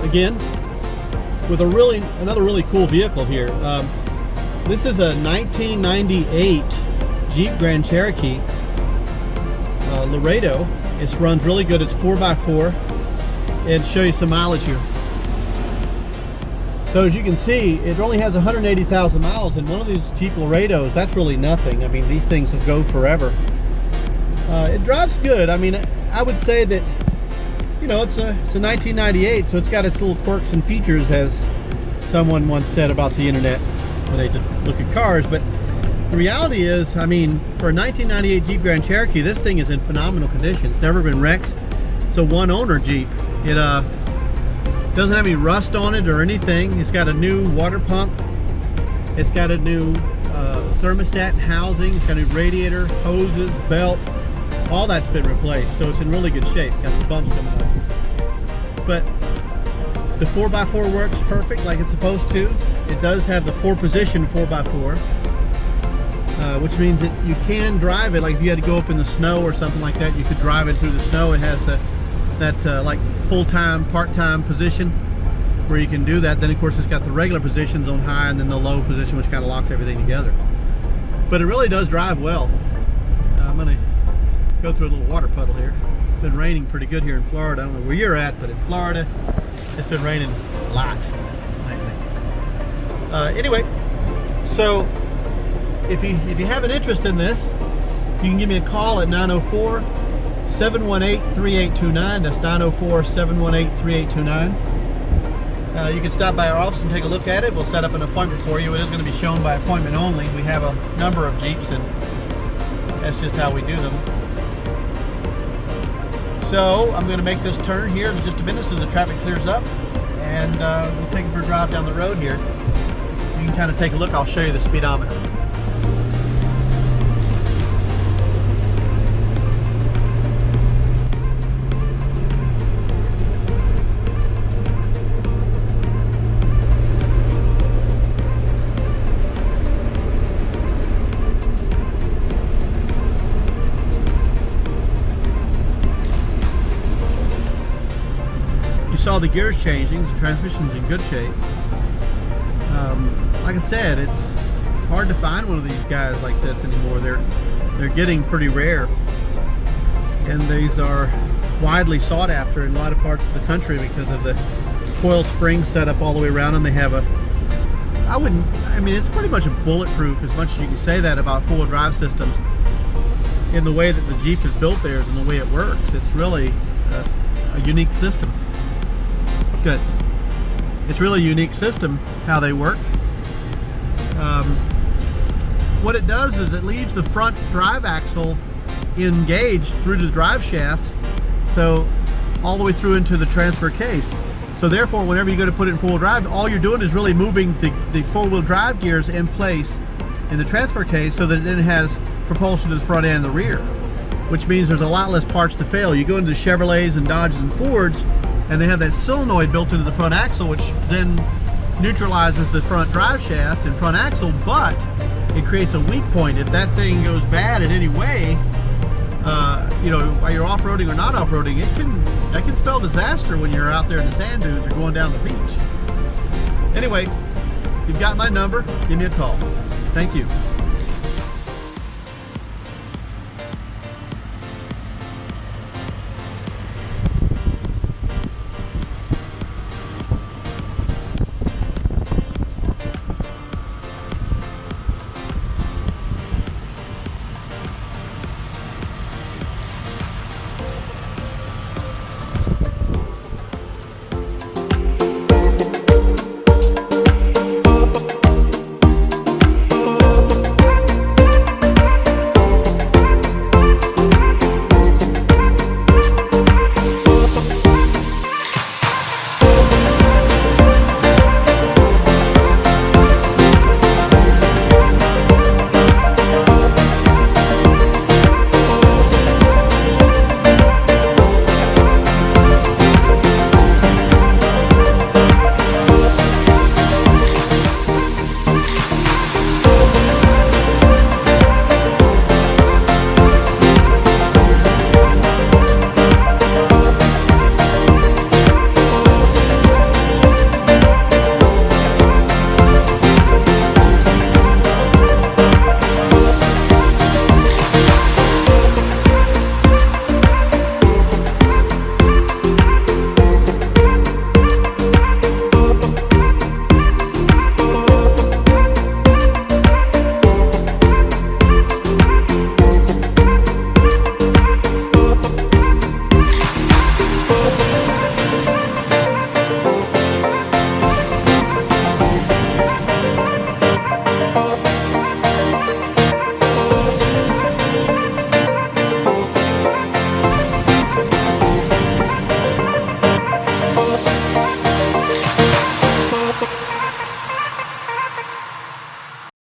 again with another really cool vehicle here. This is a 1998 Jeep Grand Cherokee Lerado. It runs really good. It's 4x4, and show you some mileage here. So as you can see, it only has 180,000 miles, and one of these Jeep Lerados, that's really nothing. I mean, these things will go forever. It drives good. I mean, I would say that, you know, it's a 1998, so it's got its little quirks and features, as someone once said about the internet when they look at cars. But the reality is, I mean, for a 1998 Jeep Grand Cherokee, this thing is in phenomenal condition. It's never been wrecked. It's a one-owner Jeep. It doesn't have any rust on it or anything. It's got a new water pump. It's got a new thermostat and housing. It's got a new radiator, hoses, belt. All that's been replaced, so it's in really good shape. Got some bumps coming up. But the 4x4 works perfect like it's supposed to. It does have the 4-position 4x4, which means that you can drive it. Like if you had to go up in the snow or something like that, you could drive it through the snow. It has that like full-time, part-time position where you can do that. Then of course it's got the regular positions on high and then the low position, which kind of locks everything together. But it really does drive well. I'm going to go through a little water puddle here. It's been raining pretty good here in Florida. I don't know where you're at, but in Florida it's been raining a lot lately. Anyway, so if you have an interest in this, you can give me a call at 904-718-3829. That's 904-718-3829. You can stop by our office and take a look at it. We'll set up an appointment for you. It is going to be shown by appointment only. We have a number of Jeeps, and that's just how we do them. So I'm going to make this turn here in just a minute so the traffic clears up, and we'll take it for a drive down the road here. You can kind of take a look. I'll show you the speedometer. You saw the gears changing. The transmission's in good shape. Like I said, it's hard to find one of these guys like this anymore. They're getting pretty rare, and these are widely sought after in a lot of parts of the country because of the coil springs set up all the way around them. They have I mean, it's pretty much a bulletproof, as much as you can say that about four-wheel drive systems, in the way that the Jeep is built theirs and the way it works. It's really a unique system. Good. It's really a unique system how they work. What it does is it leaves the front drive axle engaged through to the drive shaft, so all the way through into the transfer case. So therefore, whenever you go to put it in four-wheel drive, all you're doing is really moving the four-wheel drive gears in place in the transfer case so that it then has propulsion to the front and the rear, which means there's a lot less parts to fail. You go into the Chevrolets and Dodges and Fords, and they have that solenoid built into the front axle, which then neutralizes the front drive shaft and front axle, but it creates a weak point. If that thing goes bad in any way, you know, while you're off-roading or not off-roading, that can spell disaster when you're out there in the sand dunes or going down the beach. Anyway, you've got my number. Give me a call. Thank you.